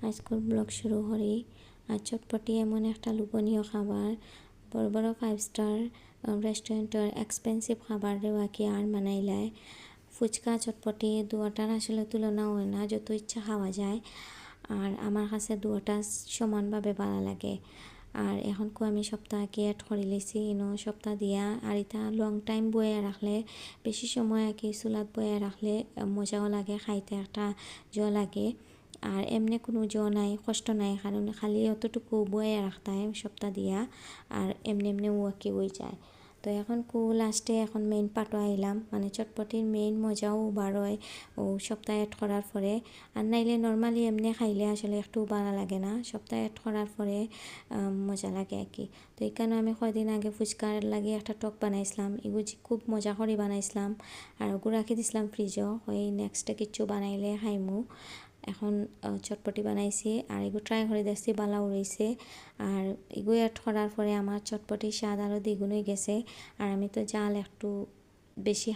আজকের ব্লগ শুরু করি। আর চটপটি এমন একটা লোভনীয় খাবার, বড় বড় 5 স্টার রেস্টুরেন্টের এক্সপেন্সিভ খাবার দেওয়া কি আর বানাইলায়। ফুচকা চটপটি দুটার আসলে তুলনা হয় না, যত ইচ্ছা খাওয়া যায়। আর আমার কাছে দুটা সমানভাবে ভালো লাগে। আর এখনকো আমি সপ্তাহকে অ্যাড করে লিছি সপ্তাহ দিয়া। আর এটা লং টাইম বয়ে রাখলে, বেশি সময় আর কি চুলাত বয়ে রাখলে মজাও লাগে, খাইতে একটা লাগে। আর এমনি কোনো নাই, কষ্ট নাই, কারণ খালি অতটুকু বয়ে রাখতে হয় সপ্তাহ দিয়া। আর এমনি এমনি ওয়াকি হয়ে যায়। তো এখন লাস্টে এখন মেইন পার্টও আইলাম, মানে চটপটির মেইন মজাও বার হয় ও সপ্তাহে অ্যাড করার পরে। আর নাইলে নর্মালি এমনি খাইলে আসলে একটু ভালো লাগে না, সপ্তাহে অ্যাড করার পরে মজা লাগে আর কি। তো এই কারণে আমি কয়দিন আগে ফুচকার লাগে একটা টক বানাইছিলাম, এগুলো খুব মজা করে বানাইছিলাম। আর ওগুলো রাখি দিছিলাম ফ্রিজও, ওই নেক্সটে কিছু বানাইলে খাইমু। এখন চটপটি বানাইছি আর এগুলো ট্রাই করে দেখছি, বালাও রয়েছে। আর এগুলো অ্যাড করার পরে আমার চটপটির স্বাদ আরও দ্বিগুণ হয়ে গেছে। আর আমি তো জাল একটু বেশি